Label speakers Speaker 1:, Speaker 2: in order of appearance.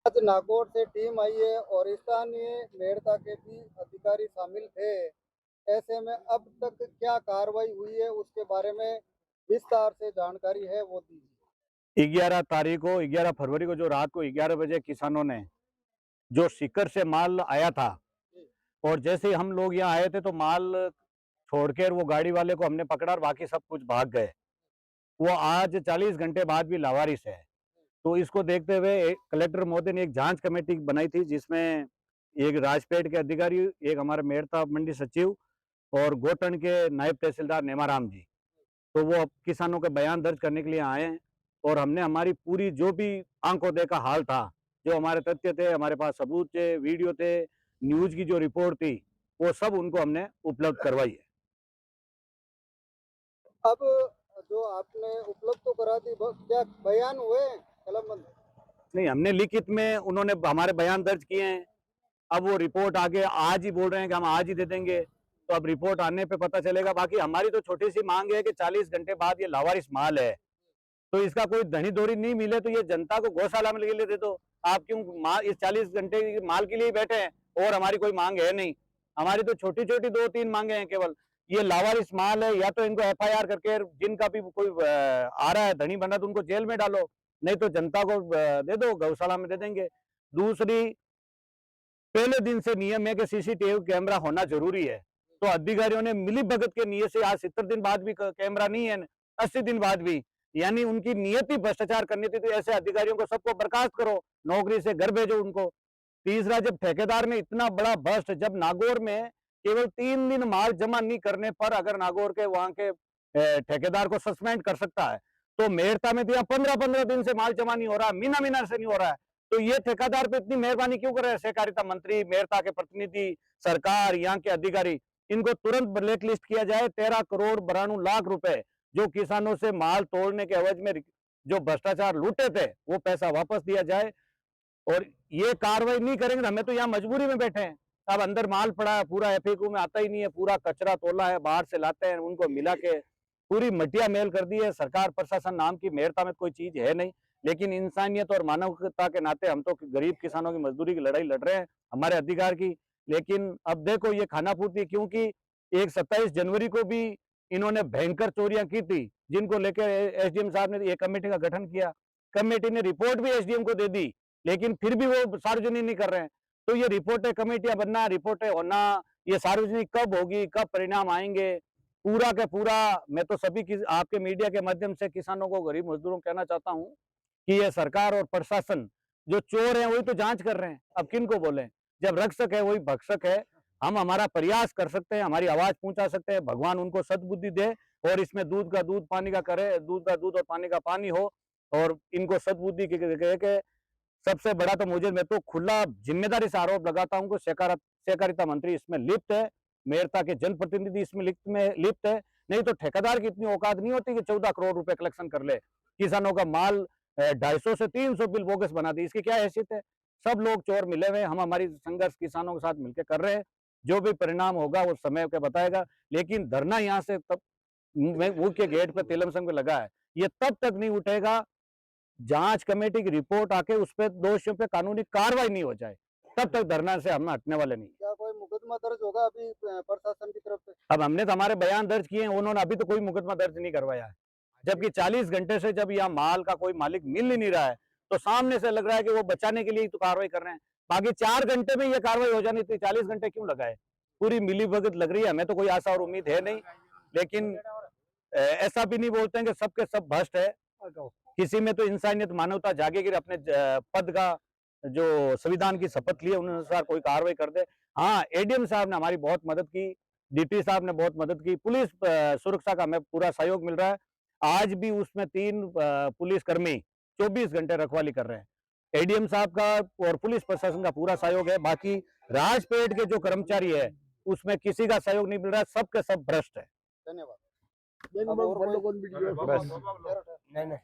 Speaker 1: आज नागौर से टीम आई है और स्थानीय मेड़ता के भी अधिकारी शामिल थे। ऐसे में अब तक क्या कार्रवाई हुई है उसके बारे में विस्तार से जानकारी है वो दीजिए।
Speaker 2: 11 फरवरी को जो रात को 11 बजे किसानों ने जो सीकर से माल आया था, और जैसे ही हम लोग यहाँ आए थे तो माल छोड़कर वो गाड़ी वाले को हमने पकड़ा और बाकी सब कुछ भाग गए। वो आज 40 घंटे बाद भी लावारिस है। तो इसको देखते हुए कलेक्टर महोदय ने एक जांच कमेटी बनाई थी, जिसमें एक राजपेट के अधिकारी, एक हमारे मेड़ता मंडी सचिव और गोटन के नायब तहसीलदार नेमाराम जी। तो वो अब किसानों के बयान दर्ज करने के लिए आए हैं और हमने हमारी पूरी जो भी आंखों देखा हाल था, जो हमारे तथ्य थे, हमारे पास सबूत थे, वीडियो थे, न्यूज की जो रिपोर्ट थी, वो सब उनको हमने उपलब्ध करवाई है।
Speaker 1: अब जो आपने उपलब्ध तो करा दी, क्या बयान हुए कलमबंद?
Speaker 2: नहीं, हमने लिखित में, उन्होंने हमारे बयान दर्ज किए हैं। अब वो रिपोर्ट आगे आज ही बोल रहे हैं कि हम आज ही दे देंगे, तो अब रिपोर्ट आने पे पता चलेगा। बाकी हमारी तो छोटी सी मांग है कि 40 घंटे बाद ये लावारिस माल है, तो इसका कोई धनी दोरी नहीं मिले तो ये जनता को गौशाला में ले दे दो। आप क्यों इस 40 घंटे की माल के लिए ही बैठे हैं? और हमारी कोई मांग है नहीं। हमारी तो छोटी छोटी 2-3 मांगे हैं केवल। ये लावारिस माल है, या तो इनको FIR करके जिनका भी कोई आ रहा है धनी बना तो उनको जेल में डालो, नहीं तो जनता को दे दो, गौशाला में दे देंगे। दूसरी, पहले दिन से नियम है कि CCTV कैमरा होना जरूरी है, तो अधिकारियों ने मिली भगत के नियत से आज 70 दिन बाद भी कैमरा नहीं है, 80 दिन बाद भी, यानी उनकी नियत ही भ्रष्टाचार करनी थी। तो ऐसे अधिकारियों को सबको बर्खास्त करो, नौकरी से घर भेजो उनको। तीसरा, जब ठेकेदार ने इतना बड़ा भ्रष्ट, जब नागौर में केवल 3 दिन माल जमा नहीं करने पर अगर नागौर के वहां के ठेकेदार को सस्पेंड कर सकता है, तो मेड़ता में तो यहाँ 15-15 दिन से माल जमा नहीं हो रहा, महीना महीना से नहीं हो रहा है। तो ये ठेकेदार पे इतनी मेहरबानी क्यों कर रहे हैं सहकारिता मंत्री, मेड़ता के प्रतिनिधि, सरकार, यहाँ के अधिकारी? इनको तुरंत ब्लैक लिस्ट किया जाए। 13 करोड़ 92 लाख रुपए जो किसानों से माल तोड़ने के एवज में जो भ्रष्टाचार लूटे थे, वो पैसा वापस दिया जाए। और ये कार्रवाई नहीं करेंगे तो हमें तो यहाँ मजबूरी में बैठे हैं। अब अंदर माल पड़ा है, पूरा FAQ में आता ही नहीं है, पूरा कचरा तोला है, बाहर से लाते हैं, उनको मिला के पूरी मटिया मेल कर दी है। सरकार प्रशासन नाम की मेड़ता में कोई चीज है नहीं, लेकिन इंसानियत और मानवता के नाते हम तो गरीब किसानों की मजदूरी की लड़ाई लड़ रहे हैं, हमारे अधिकार की। लेकिन अब देखो ये खाना पूर्ति, क्योंकि एक 27 जनवरी को भी इन्होंने भयंकर चोरियां की थी, जिनको लेकर SDM साहब ने एक कमेटी का गठन किया। कमेटी ने रिपोर्ट भी SDM को दे दी, लेकिन फिर भी वो सार्वजनिक नहीं कर रहे हैं। तो ये रिपोर्टें, कमेटियां बनना, रिपोर्टें होना, ये सार्वजनिक कब होगी, कब परिणाम आएंगे, पूरा का पूरा। मैं तो सभी आपके मीडिया के माध्यम से किसानों को, गरीब मजदूरों को कहना चाहता हूं कि ये सरकार और प्रशासन जो चोर हैं वही तो जांच कर रहे हैं। अब किन को बोले? जब रक्षक है वही भक्षक है। हम हमारा प्रयास कर सकते हैं, हमारी आवाज पहुंचा सकते हैं, भगवान उनको सद्बुद्धि दे और इसमें दूध का दूध, पानी का करे, दूध का दूध और पानी का पानी हो, और इनको सद्बुद्धि के सबसे बड़ा तो मैं तो खुला जिम्मेदारी से आरोप लगाता हूं कि सहकारिता मंत्री इसमें लिप्त है, मेड़ता के जनप्रतिनिधि इसमें लिप्त है। नहीं तो ठेकेदार की इतनी औकात नहीं होती कि 14 करोड़ रुपए कलेक्शन कर ले, किसानों का माल 250 से 300 बिल बोगस बना दी। इसकी क्या हैसियत है? सब लोग चोर मिले हुए। हम हमारी संघर्ष किसानों के साथ मिलकर कर रहे हैं। जो भी परिणाम होगा वो समय के बताएगा। लेकिन धरना यहाँ से तब मुख्य गेट पे तेलम संघ पे लगा है, ये तब तक नहीं उठेगा जांच कमेटी की रिपोर्ट आके उस पर दोषियों पे कानूनी कार्रवाई नहीं हो जाए, तब तक धरना से हम हटने वाले नहीं।
Speaker 1: क्या कोई मुकदमा दर्ज होगा अभी प्रशासन की तरफ से?
Speaker 2: अब हमने तो हमारे बयान दर्ज किए हैं, उन्होंने अभी तो कोई मुकदमा दर्ज नहीं करवाया है। जबकि 40 घंटे से जब यहाँ माल का कोई मालिक मिल ही नहीं रहा है, तो सामने से लग रहा है कि वो बचाने के लिए ही तो कार्रवाई कर रहे हैं। बाकी 4 घंटे में ये कार्रवाई हो जानी थी, 40 घंटे क्यों लगाए? पूरी मिलीभगत लग रही है। हमें तो कोई आशा और उम्मीद है नहीं, लेकिन ऐसा भी नहीं बोलते हैं कि सबके सब भ्रष्ट है। किसी में तो इंसानियत, मानवता जागेगी, अपने पद का जो संविधान की शपथ ली है उन अनुसार कोई कार्रवाई कर दे। हाँ, ADM साहब ने हमारी बहुत मदद की, DT साहब ने बहुत मदद की, पुलिस सुरक्षा का हमें पूरा सहयोग मिल रहा है। आज भी उसमें 3 पुलिस कर्मी 24 घंटे रखवाली कर रहे हैं। ADM साहब का और पुलिस प्रशासन का पूरा सहयोग है। बाकी राजपेट के जो कर्मचारी है उसमें किसी का सहयोग नहीं मिल रहा है, सबके सब भ्रष्ट है।
Speaker 1: धन्यवाद।
Speaker 3: नहीं,
Speaker 1: अब और
Speaker 3: नहीं,
Speaker 1: कोई-
Speaker 3: बस नहीं नहीं